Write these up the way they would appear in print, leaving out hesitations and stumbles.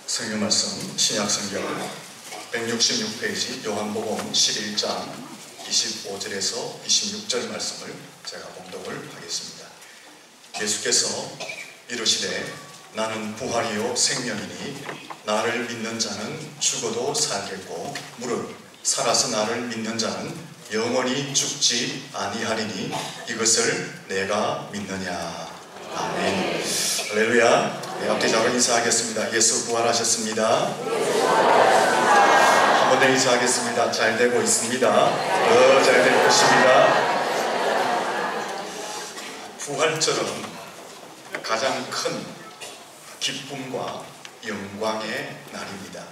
성경 말씀 신약성경 166페이지 요한복음 11장 25절에서 26절 말씀을 제가 봉독을 하겠습니다. 예수께서 이르시되 나는 부활이요 생명이니 나를 믿는 자는 죽어도 살겠고 무릇 살아서 나를 믿는 자는 영원히 죽지 아니하리니 이것을 내가 믿느냐. 아멘. 할렐루야. 네, 앞뒤자로 인사하겠습니다. 예수 부활하셨습니다. 한 번 더 인사하겠습니다. 잘 되고 있습니다. 더 잘 될 것입니다. 부활절은 가장 큰 기쁨과 영광의 날입니다.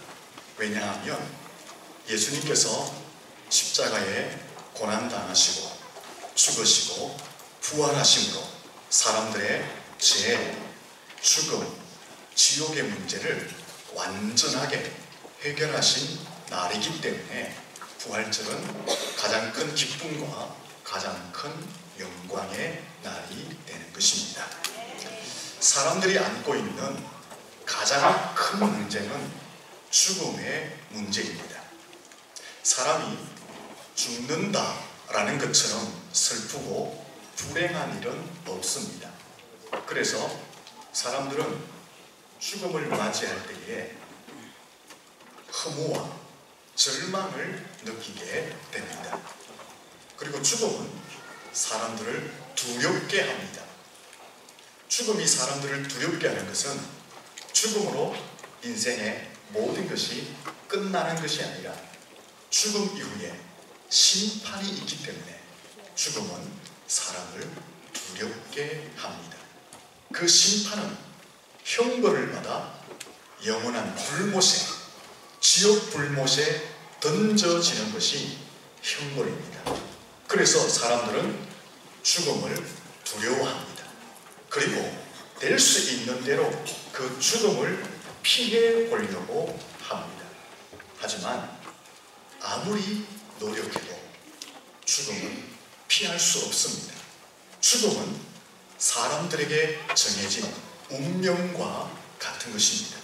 왜냐하면 예수님께서 십자가에 고난당하시고 죽으시고 부활하심으로 사람들의 죄, 죽음, 지옥의 문제를 완전하게 해결하신 날이기 때문에 부활절은 가장 큰 기쁨과 가장 큰 영광의 날이 되는 것입니다. 사람들이 안고 있는 가장 큰 문제는 죽음의 문제입니다. 사람이 죽는다라는 것처럼 슬프고 불행한 일은 없습니다. 그래서 사람들은 죽음을 맞이할 때에 허무와 절망을 느끼게 됩니다. 그리고 죽음은 사람들을 두렵게 합니다. 죽음이 사람들을 두렵게 하는 것은 죽음으로 인생의 모든 것이 끝나는 것이 아니라 죽음 이후에 심판이 있기 때문에 죽음은 사람을 두렵게 합니다. 그 심판은 형벌을 받아 영원한 불못에, 지옥 불못에 던져지는 것이 형벌입니다. 그래서 사람들은 죽음을 두려워합니다. 그리고 될 수 있는 대로 그 죽음을 피해 보려고 합니다. 하지만 아무리 노력해도 죽음은 피할 수 없습니다. 죽음은 사람들에게 정해진 운명과 같은 것입니다.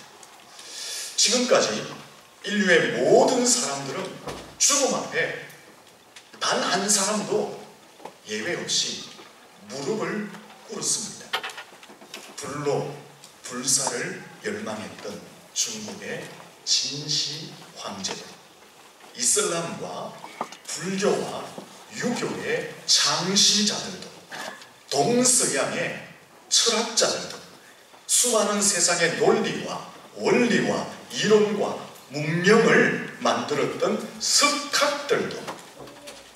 지금까지 인류의 모든 사람들은 죽음 앞에 단 한 사람도 예외 없이 무릎을 꿇었습니다. 불로 불사를 열망했던 중국의 진시 황제들, 이슬람과 불교와 유교의 창시자들도, 동서양의 철학자들도, 수많은 세상의 논리와 원리와 이론과 문명을 만들었던 석학들도,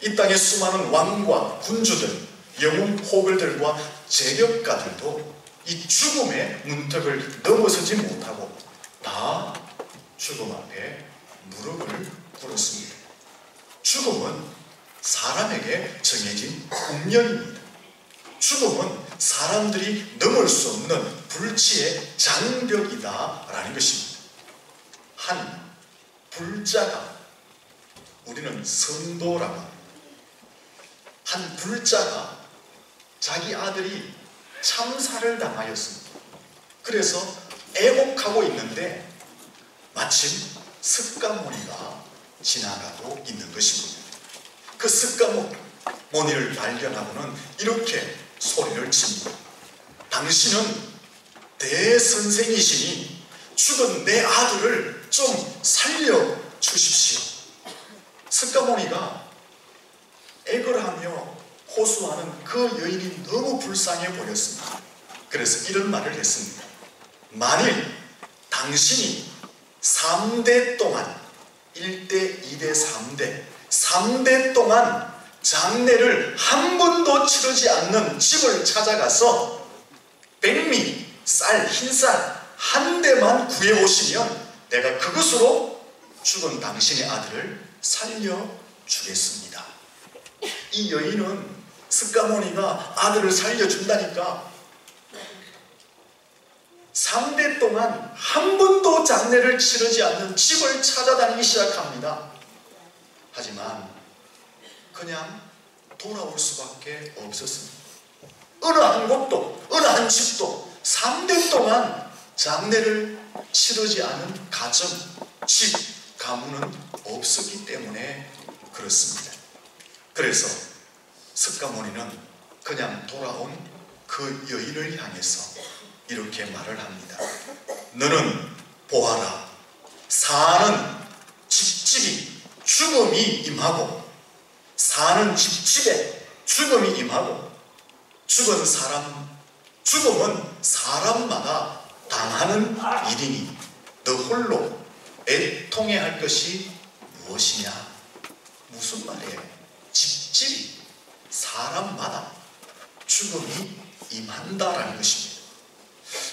이 땅의 수많은 왕과 군주들, 영웅 호글들과 재력가들도 이 죽음의 문턱을 넘어서지 못하고 다 죽음 앞에 무릎을 꿇었습니다. 죽음은 사람에게 정해진 운명입니다. 죽음은 사람들이 넘을 수 없는 불치의 장벽이다라는 것입니다. 한 불자가, 우리는 선도라고 합니다. 한 불자가 자기 아들이 참사를 당하였습니다. 그래서 애곡하고 있는데 마침 석가모니가 지나가고 있는 것입니다. 그 석가모니를 발견하고는 이렇게 소리를 칩니다. 당신은 대선생이시니 죽은 내 아들을 좀 살려주십시오. 석가모니가 애걸하며 호소하는 그 여인이 너무 불쌍해 보였습니다. 그래서 이런 말을 했습니다. 만일 당신이 3대 동안, 1대, 2대, 3대 동안 장례를 한 번도 치르지 않는 집을 찾아가서 백미, 쌀, 흰쌀 한 대만 구해오시면 내가 그것으로 죽은 당신의 아들을 살려주겠습니다. 이 여인은 석가모니가 아들을 살려준다니까 3대 동안 한 번도 장례를 치르지 않는 집을 찾아다니기 시작합니다. 하지만 그냥 돌아올 수밖에 없었습니다. 어느 한 곳도, 어느 한 집도 3대 동안 장례를 치르지 않은 가정, 집, 가문은 없었기 때문에 그렇습니다. 그래서 석가모니는 그냥 돌아온 그 여인을 향해서 이렇게 말을 합니다. 너는 보아라. 사는 집집이 죽음이 임하고, 사는 집집에 죽음이 임하고, 죽음은 사람마다 당하는 일이니 너 홀로 애통해야 할 것이 무엇이냐? 무슨 말이에요? 집집이 사람마다 죽음이 임한다라는 것입니다.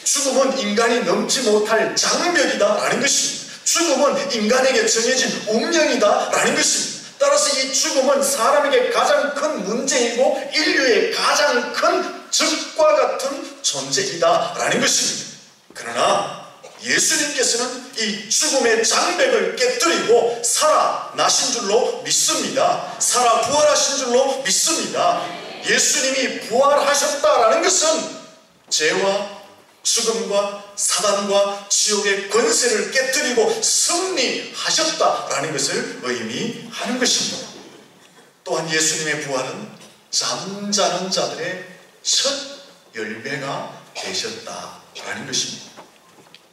죽음은 인간이 넘지 못할 장벽이다라는 것입니다. 죽음은 인간에게 정해진 운명이다라는 것입니다. 따라서 이 죽음은 사람에게 가장 큰 문제이고 인류의 가장 큰 적과 같은 존재이다라는 것입니다. 그러나 예수님께서는 이 죽음의 장벽을 깨뜨리고 살아나신 줄로 믿습니다. 살아 부활하신 줄로 믿습니다. 예수님이 부활하셨다라는 것은 죄와 죽음과 사단과 지옥의 권세를 깨뜨리고 승리하셨다라는 것을 의미하는 것입니다. 또한 예수님의 부활은 잠자는 자들의 첫 열매가 되셨다라는 것입니다.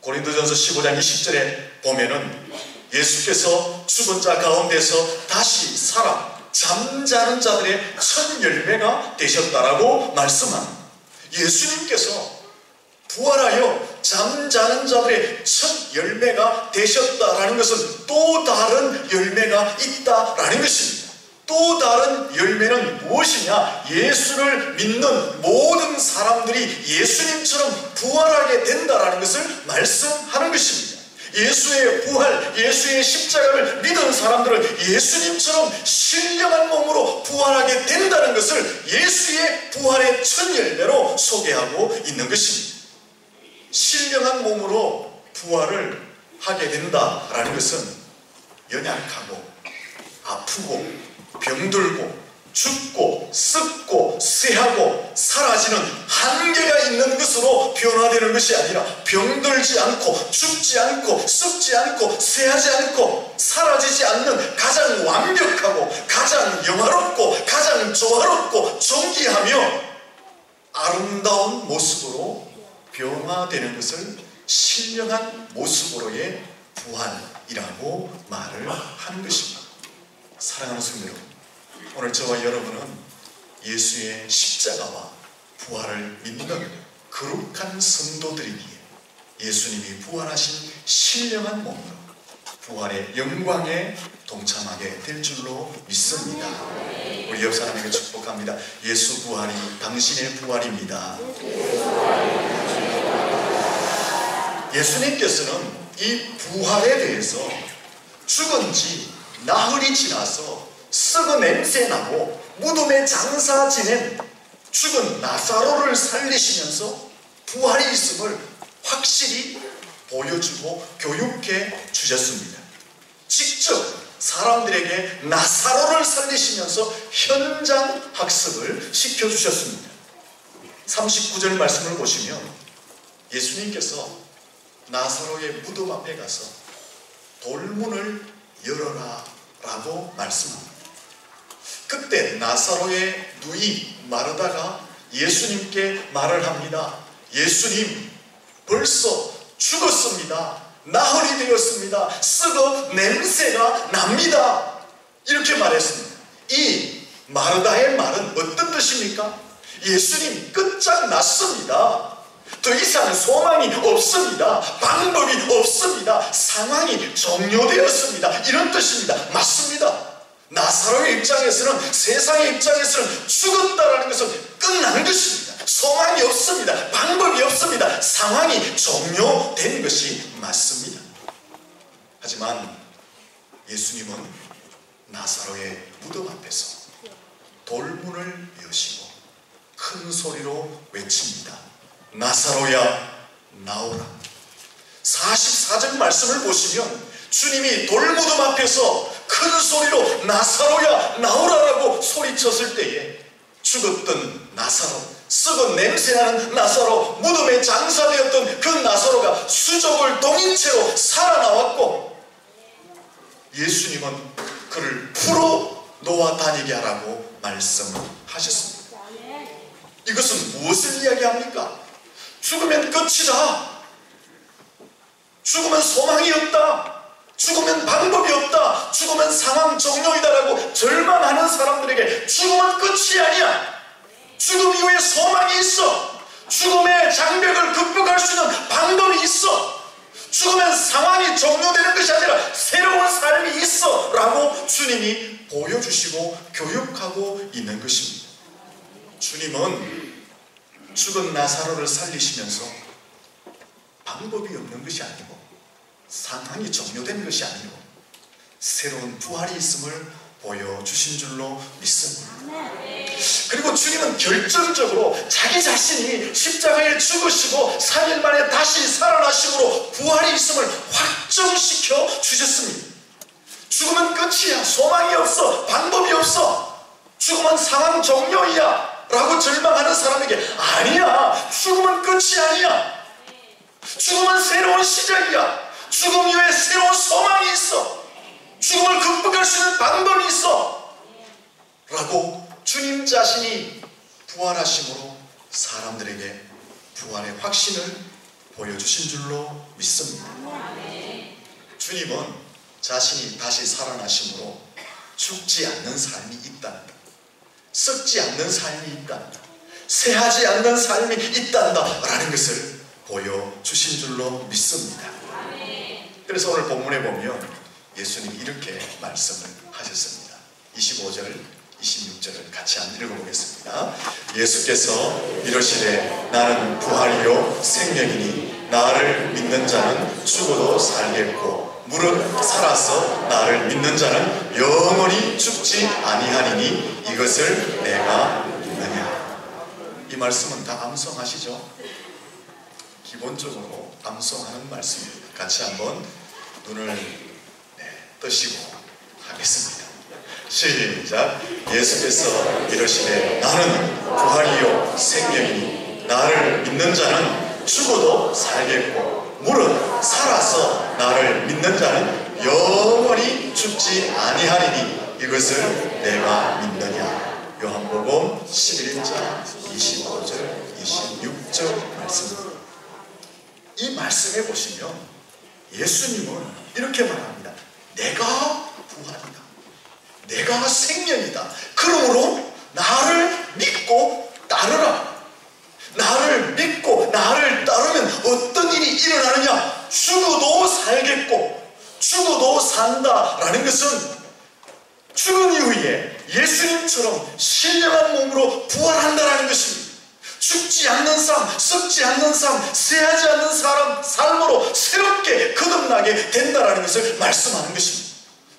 고린도전서 15장 20절에 보면은 예수께서 죽은 자 가운데서 다시 살아 잠자는 자들의 첫 열매가 되셨다라고 말씀합니다. 예수님께서 부활하여 잠자는 자들의 첫 열매가 되셨다라는 것은 또 다른 열매가 있다라는 것입니다. 또 다른 열매는 무엇이냐? 예수를 믿는 모든 사람들이 예수님처럼 부활하게 된다라는 것을 말씀하는 것입니다. 예수의 부활, 예수의 십자가를 믿은 사람들은 예수님처럼 신령한 몸으로 부활하게 된다는 것을 예수의 부활의 첫 열매로 소개하고 있는 것입니다. 신령한 몸으로 부활을 하게 된다라는 것은 연약하고 아프고 병들고 죽고 썩고 쇠하고 사라지는 한계가 있는 것으로 변화되는 것이 아니라 병들지 않고 죽지 않고 썩지 않고 쇠하지 않고 사라지지 않는 가장 완벽하고 가장 영화롭고 가장 조화롭고 존귀하며 아름다운 모습으로 변화되는 것을 신령한 모습으로의 부활이라고 말을 하는 것입니다. 사랑하는 성도 여러분, 오늘 저와 여러분은 예수의 십자가와 부활을 믿는 거룩한 성도들이기에 예수님이 부활하신 신령한 몸으로 부활의 영광에 동참하게 될 줄로 믿습니다. 우리 옆 사람에게 축복합니다. 예수 부활이 당신의 부활입니다. 예수님께서는 이 부활에 대해서 죽은 지 나흘이 지나서 썩은 냄새 나고 무덤에 장사 지낸 죽은 나사로를 살리시면서 부활이 있음을 확실히 보여주고 교육해 주셨습니다. 직접 사람들에게 나사로를 살리시면서 현장 학습을 시켜주셨습니다. 39절 말씀을 보시면 예수님께서 나사로의 무덤 앞에 가서 돌문을 열어라 라고 말씀합니다. 그때 나사로의 누이 마르다가 예수님께 말을 합니다. 예수님, 벌써 죽었습니다. 나흘이 되었습니다. 썩어 냄새가 납니다. 이렇게 말했습니다. 이 마르다의 말은 어떤 뜻입니까? 예수님 끝장났습니다. 더 이상 소망이 없습니다. 방법이 없습니다. 상황이 종료되었습니다. 이런 뜻입니다. 맞습니다. 나사로의 입장에서는, 세상의 입장에서는 죽었다라는 것은 끝난 것입니다. 소망이 없습니다. 방법이 없습니다. 상황이 종료된 것이 맞습니다. 하지만 예수님은 나사로의 무덤 앞에서 돌문을 여시고 큰 소리로 외칩니다. 나사로야, 나오라. 44절 말씀을 보시면 주님이 돌무덤 앞에서 큰 소리로 나사로야, 나오라라고 소리쳤을 때에 죽었던 나사로, 썩은 냄새나는 나사로, 무덤에 장사되었던 그 나사로가 수족을 동인 채로 살아나왔고, 예수님은 그를 풀어 놓아 다니게 하라고 말씀하셨습니다. 이것은 무엇을 이야기합니까? 죽으면 끝이다. 죽으면 소망이 없다. 죽으면 방법이 없다. 죽으면 상황 종료이다라고 절망하는 사람들에게 죽음은 끝이 아니야. 죽음 이후에 소망이 있어. 죽음의 장벽을 극복할 수 있는 방법이 있어. 죽으면 상황이 종료되는 것이 아니라 새로운 삶이 있어 라고 주님이 보여주시고 교육하고 있는 것입니다. 주님은 죽은 나사로를 살리시면서 방법이 없는 것이 아니고 상황이 종료된 것이 아니고 새로운 부활이 있음을 보여주신 줄로 믿습니다. 그리고 주님은 결정적으로 자기 자신이 십자가에 죽으시고 3일 만에 다시 살아나심으로 부활이 있음을 확정시켜 주셨습니다. 죽으면 끝이야. 소망이 없어. 방법이 없어. 죽으면 상황 종료이야 라고 절망하는 사람에게 아니야. 죽으면 끝이 아니야. 죽음은 새로운 시작이야. 죽음 이후에 새로운 소망이 있어. 죽음을 극복할 수 있는 방법이 있어 라고 주님 자신이 부활하심으로 사람들에게 부활의 확신을 보여주신 줄로 믿습니다. 주님은 자신이 다시 살아나심으로 죽지 않는 삶이 있단다, 썩지 않는 삶이 있단다, 쇠하지 않는 삶이 있단다 라는 것을 보여주신 줄로 믿습니다. 그래서 오늘 본문에 보면 예수님이 이렇게 말씀을 하셨습니다. 25절, 26절을 같이 한번 읽어보겠습니다. 예수께서 이르시되 나는 부활이요 생명이니 나를 믿는 자는 죽어도 살겠고 무릇 살아서 나를 믿는 자는 영원히 죽지 아니하리니 이것을 내가 믿느냐. 이 말씀은 다 암송하시죠? 기본적으로 암송하는 말씀입니다. 같이 한번 눈을 뜨시고 하겠습니다. 시작. 예수께서 이르시되 나는 부활이요 생명이니 나를 믿는 자는 죽어도 살겠고 무릇 살아서 나를 믿는 자는 영원히 죽지 아니하리니 이것을 내가 믿느냐. 요한복음 11장 25절 26절 말씀입니다. 이 말씀에 보시면 예수님은 이렇게 말합니다. 내가 부활이다. 내가 생명이다. 그러므로 나를 믿고 따르라. 나를 믿고 나를 따르면 어떤 일이 일어나느냐? 죽어도 살겠고 죽어도 산다라는 것은 죽은 이후에 예수님처럼 신령한 몸으로 부활한다라는 것입니다. 죽지 않는 삶, 썩지 않는 삶, 쇠하지 않는 삶으로 새롭게 거듭나게 된다라는 것을 말씀하는 것입니다.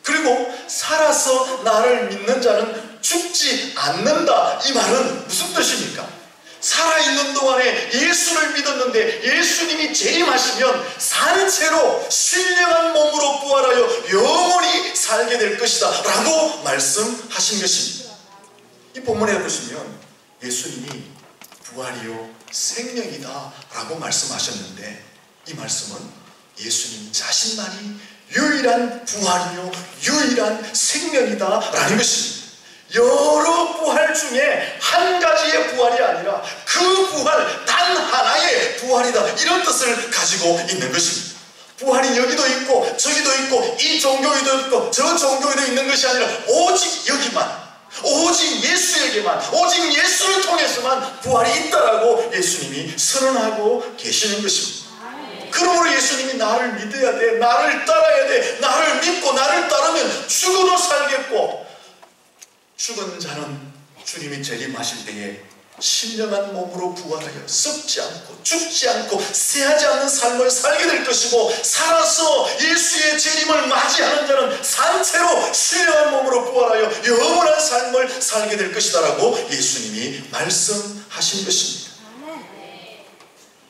그리고 살아서 나를 믿는 자는 죽지 않는다. 이 말은 무슨 뜻입니까? 살아있는 동안에 예수를 믿었는데 예수님이 재림하시면 사는 채로 신령한 몸으로 부활하여 영원히 살게 될 것이다 라고 말씀하신 것입니다. 이 본문에 보시면 예수님이 부활이요 생명이다 라고 말씀하셨는데 이 말씀은 예수님 자신만이 유일한 부활이요 유일한 생명이다 라는 것입니다. 여러 부활 중에 한 가지의 부활이 아니라 그 부활 단 하나의 부활이다, 이런 뜻을 가지고 있는 것입니다. 부활이 여기도 있고 저기도 있고 이 종교에도 있고 저 종교에도 있는 것이 아니라 오직 여기만, 오직 예수에게만, 오직 예수를 통해서만 부활이 있다라고 예수님이 선언하고 계시는 것입니다. 그러므로 예수님이 나를 믿어야 돼, 나를 따라야 돼, 나를 믿고 나를 따르면 죽어도 살겠고 죽은 자는 주님이 재림하실 때에 신령한 몸으로 부활하여 썩지 않고 죽지 않고 쇠하지 않는 삶을 살게 될 것이고 살아서 예수의 재림을 맞이하는 자는 산채로 신령한 몸으로 부활하여 영원한 삶을 살게 될 것이다 라고 예수님이 말씀하신 것입니다.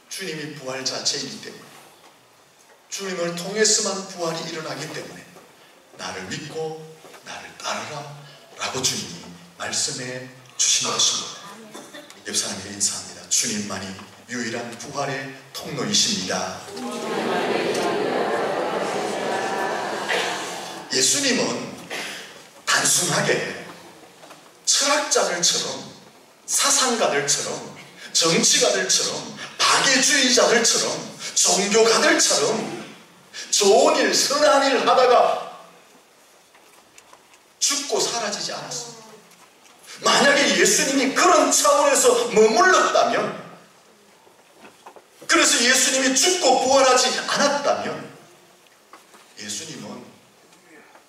주님이 부활 자체이기 때문에, 주님을 통해서만 부활이 일어나기 때문에 나를 믿고 나를 따르라 라고 주님이 말씀해 주신 것입니다. 옆 사람에게 인사합니다. 주님만이 유일한 부활의 통로이십니다. 예수님은 단순하게 철학자들처럼, 사상가들처럼, 정치가들처럼, 박애주의자들처럼, 종교가들처럼 좋은 일, 선한 일 하다가 죽고 사라지지 않았습니다. 만약에 예수님이 그런 차원에서 머물렀다면, 그래서 예수님이 죽고 부활하지 않았다면, 예수님은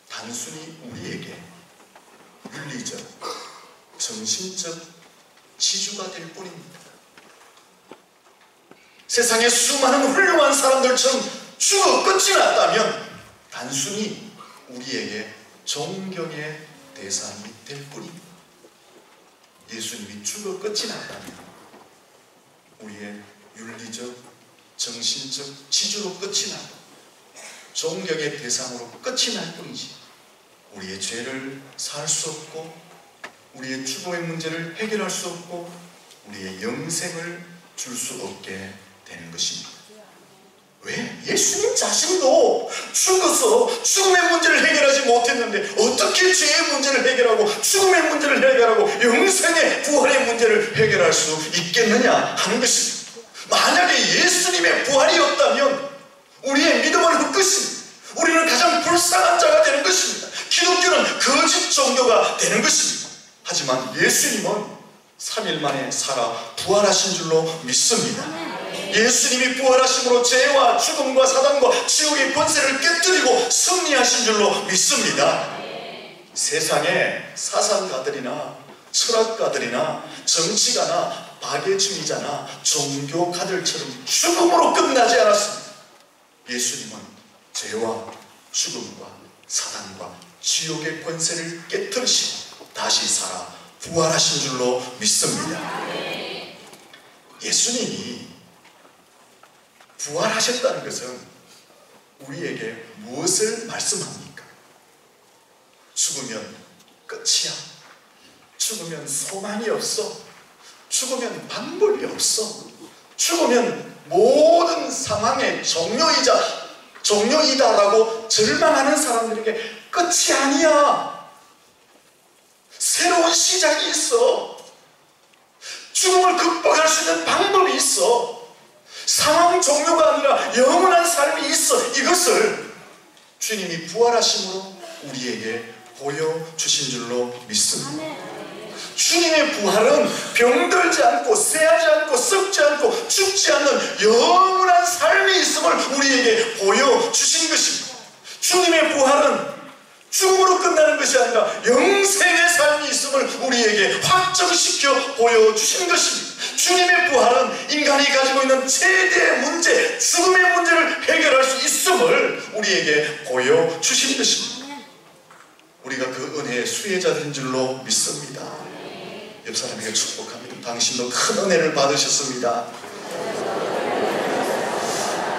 단순히 우리에게 윤리적, 정신적 지주가 될 뿐입니다. 세상에 수많은 훌륭한 사람들처럼 죽어 끝이 났다면 단순히 우리에게 존경의 대상이 될 뿐입니다. 예수님이 죽어 끝이 났다면 우리의 윤리적, 정신적 지주로 끝이 나고 존경의 대상으로 끝이 날 뿐이지, 우리의 죄를 살 수 없고, 우리의 죽음의 문제를 해결할 수 없고, 우리의 영생을 줄 수 없게 되는 것입니다. 왜? 예수님 자신도 죽어서 죽음의 문제를 해결하지 못했는데 어떻게 죄의 문제를 해결하고 죽음의 문제를 해결하고 영생의 부활의 문제를 해결할 수 있겠느냐 하는 것입니다. 만약에 예수님의 부활이 없다면 우리의 믿음은 헛것입니다. 우리는 가장 불쌍한 자가 되는 것입니다. 기독교는 거짓 종교가 되는 것입니다. 하지만 예수님은 3일 만에 살아 부활하신 줄로 믿습니다. 예수님이 부활하심으로 죄와 죽음과 사단과 지옥의 권세를 깨뜨리고 승리하신 줄로 믿습니다. 세상에 사상가들이나 철학가들이나 정치가나 박애주의자나 종교가들처럼 죽음으로 끝나지 않았습니다. 예수님은 죄와 죽음과 사단과 지옥의 권세를 깨뜨리시고 다시 살아 부활하신 줄로 믿습니다. 예수님이 부활하셨다는 것은 우리에게 무엇을 말씀합니까? 죽으면 끝이야. 죽으면 소망이 없어. 죽으면 방법이 없어. 죽으면 모든 상황의 종료이다라고 절망하는 사람들에게 끝이 아니야. 새로운 시작이 있어. 죽음을 극복할 수 있는 방법이 있어. 상황 종료가 아니라 영원한 삶이 있어. 이것을 주님이 부활하심으로 우리에게 보여주신 줄로 믿습니다. 주님의 부활은 병들지 않고 쇠하지 않고 썩지 않고 죽지 않는 영원한 삶이 있음을 우리에게 보여주신 것입니다. 주님의 부활은 죽음으로 끝나는 것이 아니라 영생의 삶이 있음을 우리에게 확정시켜 보여주신 것입니다. 주님의 부활은 인간이 가지고 있는 최대의 문제, 죽음의 문제를 해결할 수 있음을 우리에게 보여주신 것입니다. 우리가 그 은혜의 수혜자들인 줄로 믿습니다. 옆 사람에게 축복합니다. 당신도 큰 은혜를 받으셨습니다.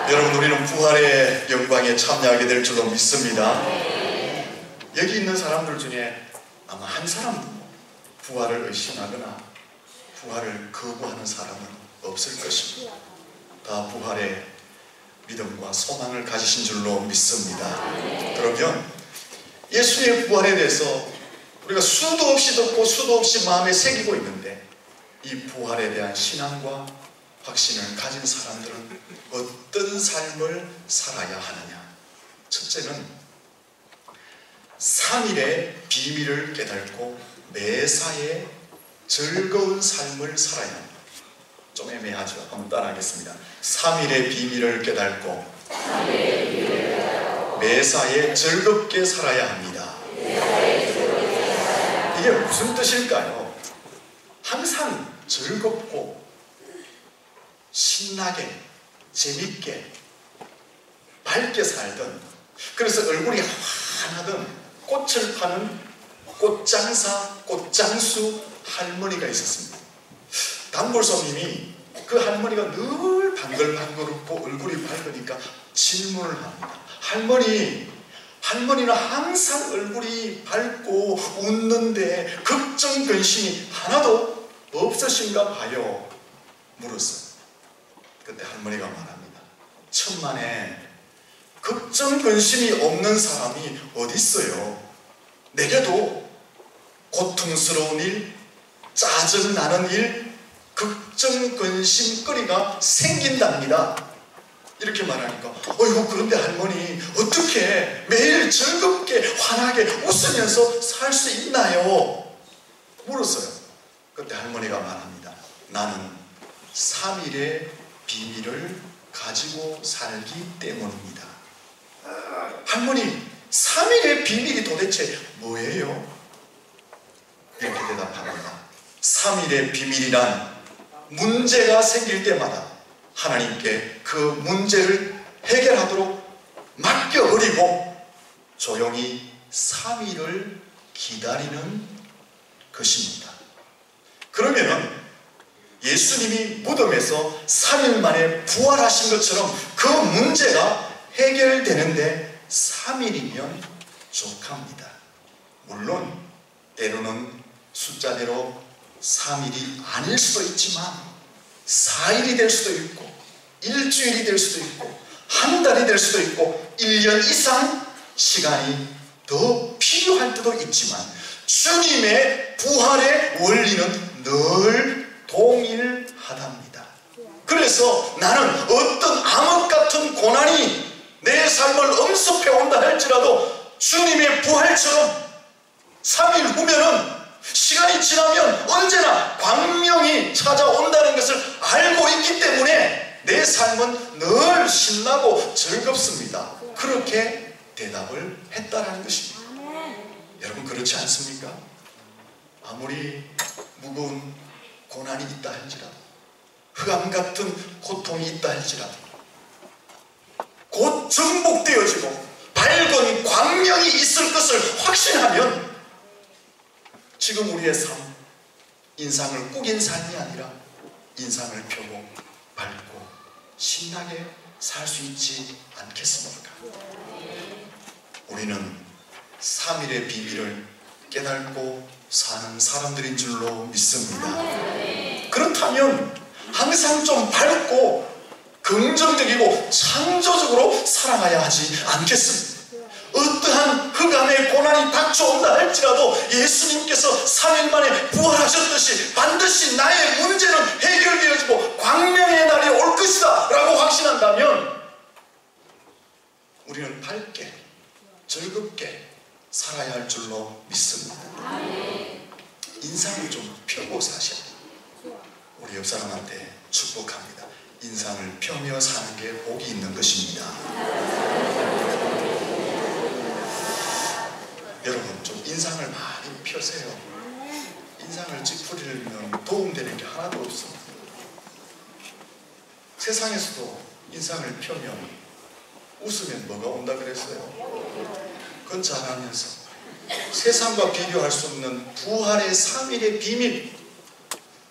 여러분, 우리는 부활의 영광에 참여하게 될 줄로 믿습니다. 여기 있는 사람들 중에 아마 한 사람도 부활을 의심하거나 부활을 거부하는 사람은 없을 것입니다. 다 부활의 믿음과 소망을 가지신 줄로 믿습니다. 그러면 예수의 부활에 대해서 우리가 수도 없이 듣고 수도 없이 마음에 새기고 있는데, 이 부활에 대한 신앙과 확신을 가진 사람들은 어떤 삶을 살아야 하느냐? 첫째는 3일의 비밀을 깨닫고 매사에 즐거운 삶을 살아야 합니다. 좀 애매하죠? 한번 따라하겠습니다. 3일의 비밀을 깨닫고 매사에 즐겁게 살아야 합니다. 이게 무슨 뜻일까요? 항상 즐겁고 신나게 재밌게 밝게 살던, 그래서 얼굴이 환하던 꽃을 파는 꽃장사, 꽃장수 할머니가 있었습니다. 단골손님이 그 할머니가 늘 방글방글 웃고 얼굴이 밝으니까 질문을 합니다. 할머니는 항상 얼굴이 밝고 웃는데 걱정 근심이 하나도 없으신가 봐요. 물었어요. 그때 할머니가 말합니다. 천만에 걱정 근심이 없는 사람이 어디 있어요. 내게도 고통스러운 일, 짜증나는 일, 걱정 근심거리가 생긴답니다. 이렇게 말하니까 어이구, 그런데 할머니 어떻게 매일 즐겁게 환하게 웃으면서 살 수 있나요? 물었어요. 그때 할머니가 말합니다. 나는 3일의 비밀을 가지고 살기 때문입니다. 할머니, 3일의 비밀이 도대체 뭐예요? 이렇게 대답합니다. 3일의 비밀이란 문제가 생길 때마다 하나님께 그 문제를 해결하도록 맡겨버리고 조용히 3일을 기다리는 것입니다. 그러면은 예수님이 무덤에서 3일 만에 부활하신 것처럼 그 문제가 해결되는데 3일이면 족합니다. 물론 때로는 숫자대로 3일이 아닐 수도 있지만 4일이 될 수도 있고 일주일이 될 수도 있고 한 달이 될 수도 있고 1년 이상 시간이 더 필요할 때도 있지만 주님의 부활의 원리는 늘 동일하답니다. 그래서 나는 어떤 암흑 같은 고난이 내 삶을 엄습해 온다 할지라도 주님의 부활처럼 3일 후면은 시간이 지나면 언제나 광명이 찾아온다는 것을 알고 있기 때문에 내 삶은 늘 신나고 즐겁습니다. 그렇게 대답을 했다라는 것입니다. 여러분, 그렇지 않습니까? 아무리 무거운 고난이 있다 할지라도, 흑암 같은 고통이 있다 할지라도 곧 정복되어지고 밝은 광명이 있을 것을 확신하면 지금 우리의 삶, 인상을 꾸긴 삶이 아니라 인상을 펴고 밝고 신나게 살 수 있지 않겠습니까? 우리는 3일의 비밀을 깨닫고 사는 사람들인 줄로 믿습니다. 그렇다면 항상 좀 밝고 긍정적이고 창조적으로 살아가야 하지 않겠습니까? 어떠한 흑암의 고난이 닥쳐온다 할지라도 예수님께서 3일 만에 부활하셨듯이 반드시 나의 문제는 해결되어지고 광명의 날이 올 것이다 라고 확신한다면 우리는 밝게 즐겁게 살아야 할 줄로 믿습니다. 인상을 좀 펴고 사셔야 돼요. 우리 옆 사람한테 축복합니다. 인상을 펴며 사는 게 복이 있는 것입니다. 여러분, 좀 인상을 많이 펴세요. 인상을 찌푸리면 도움되는 게 하나도 없습니다. 세상에서도 인상을 펴면 웃으면 뭐가 온다 그랬어요? 그건 잘하면서 세상과 비교할 수 없는 부활의 3일의 비밀,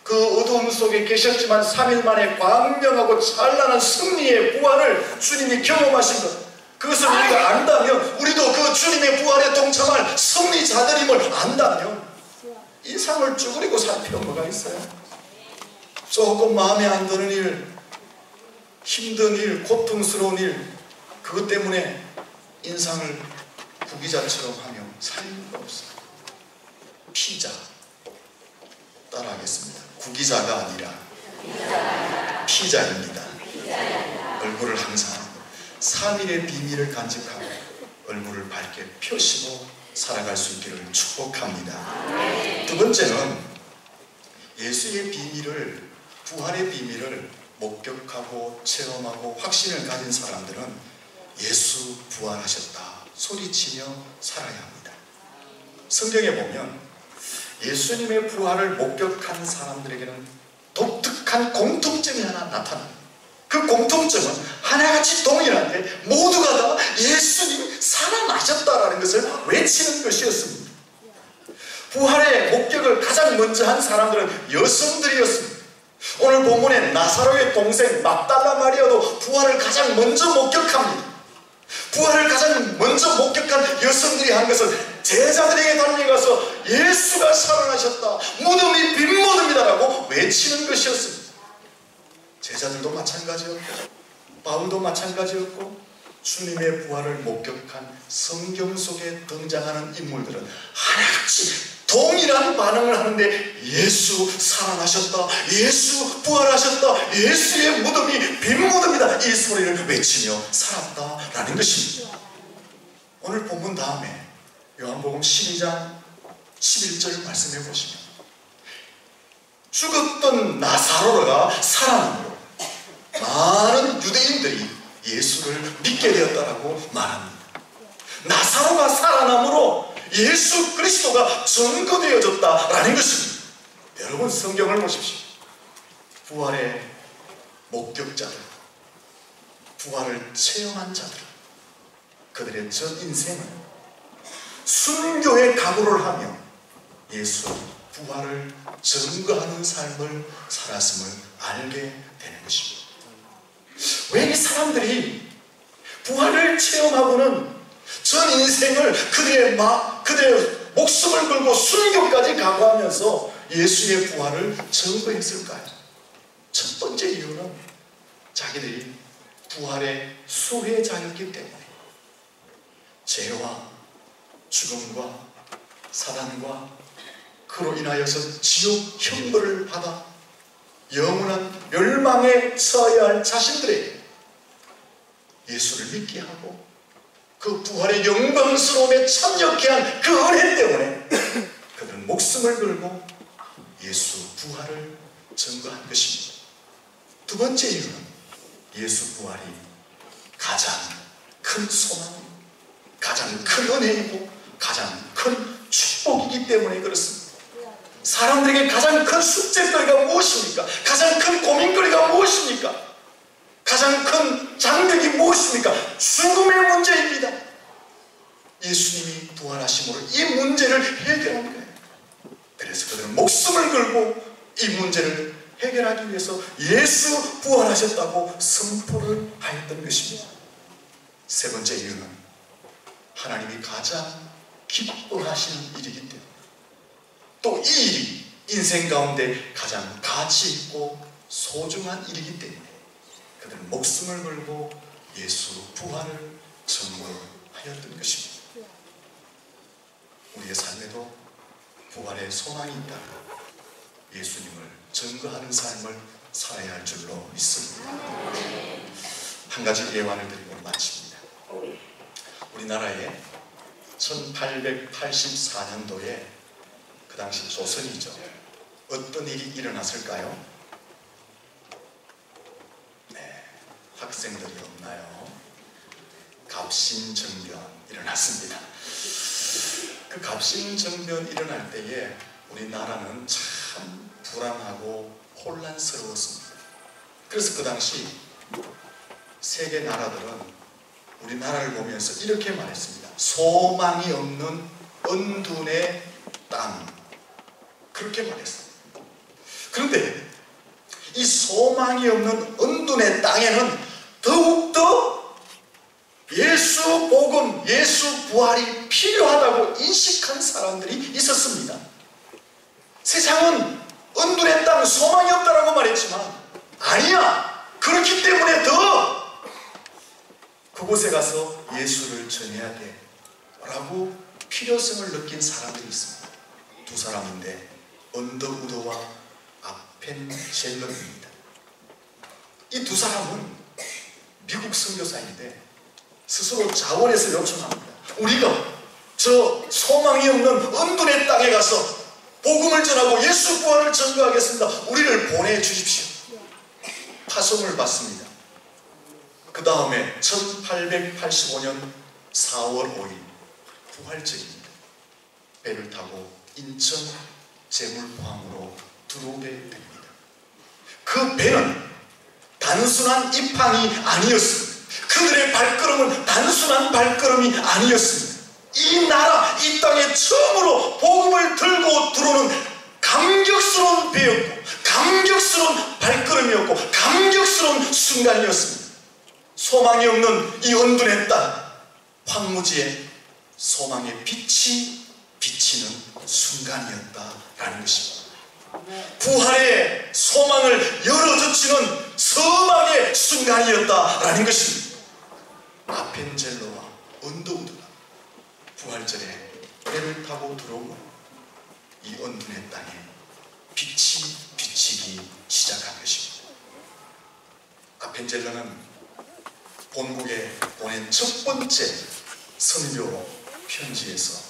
그 어두움 속에 계셨지만 3일 만에 광명하고 찬란한 승리의 부활을 주님이 경험하신 것, 그것을 우리가 안다면, 우리도 그 주님의 부활에 동참할 승리자들임을 안다면 인상을 쭈그리고 살 필요가 뭐가 있어요? 조금 마음에 안 드는 일, 힘든 일, 고통스러운 일, 그것 때문에 인상을 구기자처럼 하며 살 이유가 없어요. 피자, 따라하겠습니다. 구기자가 아니라 피자입니다. 얼굴을 항상 3일의 비밀을 간직하고 얼굴을 밝게 펴시고 살아갈 수 있기를 축복합니다. 두 번째는 예수의 비밀을, 부활의 비밀을 목격하고 체험하고 확신을 가진 사람들은 예수 부활하셨다 소리치며 살아야 합니다. 성경에 보면 예수님의 부활을 목격한 사람들에게는 독특한 공통점이 하나 나타납니다. 그 공통점은 하나같이 동일한데 모두가 다 예수님 살아나셨다라는 것을 외치는 것이었습니다. 부활의 목격을 가장 먼저 한 사람들은 여성들이었습니다. 오늘 본문에 나사로의 동생 막달라 마리아도 부활을 가장 먼저 목격합니다. 부활을 가장 먼저 목격한 여성들이 한 것은 제자들에게 달려가서 예수가 살아나셨다, 무덤이 빈 무덤이다라고 외치는 것이었습니다. 제자들도 마찬가지였고 바울도 마찬가지였고 주님의 부활을 목격한 성경 속에 등장하는 인물들은 하나같이 동일한 반응을 하는데 예수 살아나셨다, 예수 부활하셨다, 예수의 무덤이 빈 무덤이다, 이 소리를 외치며 살았다라는 것입니다. 오늘 본문 다음에 요한복음 12장 11절 말씀해 보시면 죽었던 나사로가 살아남으로 많은 유대인들이 예수를 믿게 되었다라고 말합니다. 나사로가 살아남으로 예수 그리스도가 증거되어졌다라는 것입니다. 여러분 성경을 보십시오. 부활의 목격자들, 부활을 체험한 자들, 그들의 전 인생은 순교의 각오를 하며 예수 부활을 증거하는 삶을 살았음을 알게 되는 것입니다. 왜 이 사람들이 부활을 체험하고는 전 인생을 그들의 목숨을 걸고 순교까지 각오하면서 예수의 부활을 증거했을까요? 첫 번째 이유는 자기들이 부활의 수혜자였기 때문에 죄와 죽음과 사단과 그로 인하여서 지옥 형벌을 받아 영원한 멸망에 처해야 할 자신들에게 예수를 믿게 하고 그 부활의 영광스러움에 참여케 한 그 은혜 때문에 그들은 목숨을 걸고 예수 부활을 증거한 것입니다. 두 번째 이유는 예수 부활이 가장 큰 소망, 가장 큰 은혜이고 가장 큰 축복이기 때문에 그렇습니다. 사람들에게 가장 큰 숙제거리가 무엇입니까? 가장 큰 고민거리가 무엇입니까? 가장 큰 장벽이 무엇입니까? 죽음의 문제입니다. 예수님이 부활하심으로 이 문제를 해결한 거예요. 그래서 그들은 목숨을 걸고 이 문제를 해결하기 위해서 예수 부활하셨다고 선포를 하였던 것입니다. 세 번째 이유는 하나님이 가장 기뻐하시는 일이기 때문에 또 이 일이 인생 가운데 가장 가치 있고 소중한 일이기 때문에 그들은 목숨을 걸고 예수 부활을 증거하였던 것입니다. 우리의 삶에도 부활의 소망이 있다면 예수님을 증거하는 삶을 살아야 할 줄로 믿습니다. 한 가지 예화를 드리고 마칩니다. 우리나라에 1884년도에 그 당시 조선이죠. 어떤 일이 일어났을까요? 네, 학생들이 없나요? 갑신정변 일어났습니다. 그 갑신정변 일어날 때에 우리나라는 참 불안하고 혼란스러웠습니다. 그래서 그 당시 세계 나라들은 우리나라를 보면서 이렇게 말했습니다. 소망이 없는 은둔의 땅, 그렇게 말했습니다. 그런데 이 소망이 없는 은둔의 땅에는 더욱더 예수 복음, 예수 부활이 필요하다고 인식한 사람들이 있었습니다. 세상은 은둔의 땅, 소망이 없다라고 말했지만 아니야, 그렇기 때문에 더 그곳에 가서 예수를 전해야 돼 라고 필요성을 느낀 사람들이 있습니다. 두 사람인데 언더우드와 아펜젤러입니다. 이 두 사람은 미국 선교사인데 스스로 자원해서 요청합니다. 우리가 저 소망이 없는 은둔의 땅에 가서 복음을 전하고 예수 부활을 증거하겠습니다. 우리를 보내주십시오. 파송을 받습니다. 그 다음에 1885년 4월 5일 부활절입니다. 배를 타고 인천 제물포항으로 들어오게 됩니다. 그 배는 단순한 입항이 아니었습니다. 그들의 발걸음은 단순한 발걸음이 아니었습니다. 이 나라, 이 땅에 처음으로 복음을 들고 들어오는 감격스러운 배였고 감격스러운 발걸음이었고 감격스러운 순간이었습니다. 소망이 없는 이 언둔의 땅, 황무지에 소망의 빛이 비치는 순간이었다라는 것입니다. 부활의 소망을 열어젖히는 서막의 순간이었다라는 것입니다. 아펜젤로와 언더우드가 부활절에 배를 타고 들어오고 이 어둠의 땅에 빛이 비치기 시작한 것입니다. 아펜젤로는 본국에 보낸 첫 번째 선교 편지에서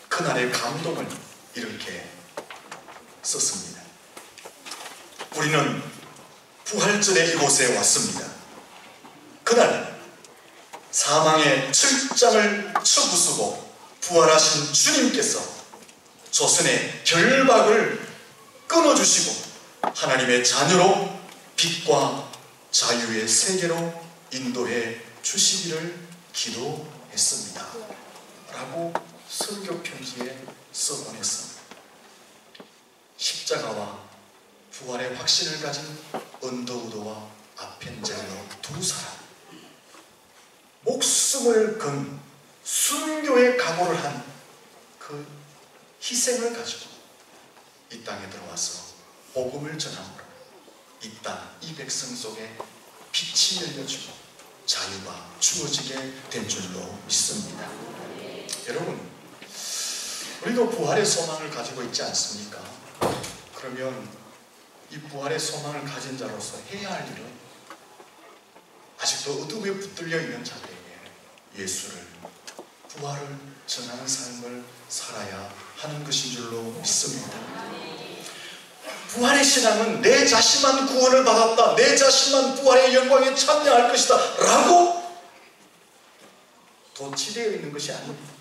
그날의 감동을 이렇게 썼습니다. 우리는 부활절의 이곳에 왔습니다. 그날 사망의 철장을 쳐부수고 부활하신 주님께서 조선의 결박을 끊어주시고 하나님의 자녀로 빛과 자유의 세계로 인도해 주시기를 기도했습니다 라고 설교 편지에 써보냈습니다. 십자가와 부활의 확신을 가진 언더우드와 아펜젤로 두 사람, 목숨을 건 순교의 각오를 한 그 희생을 가지고 이 땅에 들어와서 복음을 전함으로 이 땅, 이 백성 속에 빛이 열려지고 자유가 주어지게 된 줄로 믿습니다. 여러분, 우리도 부활의 소망을 가지고 있지 않습니까? 그러면 이 부활의 소망을 가진 자로서 해야 할 일은 아직도 어둠에 붙들려 있는 자들에게 예수를, 부활을 전하는 삶을 살아야 하는 것인 줄로 믿습니다. 부활의 신앙은 내 자신만 구원을 받았다, 내 자신만 부활의 영광에 참여할 것이다 라고 도취되어 있는 것이 아닙니다.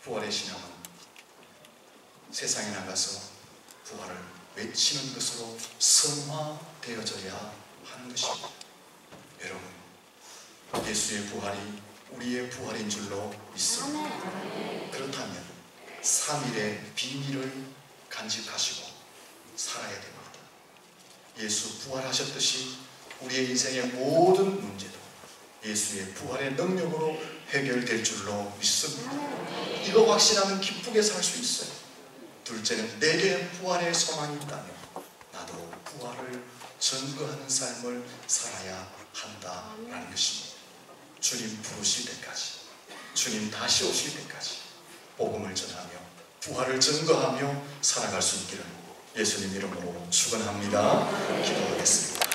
부활의 신앙은 세상에 나가서 부활을 외치는 것으로 성화되어져야 하는 것입니다. 여러분, 예수의 부활이 우리의 부활인 줄로 믿습니다. 그렇다면 3일의 비밀을 간직하시고 살아야 됩니다. 예수 부활하셨듯이 우리의 인생의 모든 문제도 예수의 부활의 능력으로 해결될 줄로 믿습니다. 이거 확신하면 기쁘게 살 수 있어요. 둘째는 내게 부활의 소망이 있다면 나도 부활을 증거하는 삶을 살아야 한다라는 것입니다. 주님 부르실 때까지, 주님 다시 오실 때까지 복음을 전하며 부활을 증거하며 살아갈 수 있기를 예수님 이름으로 축원합니다. 기도하겠습니다.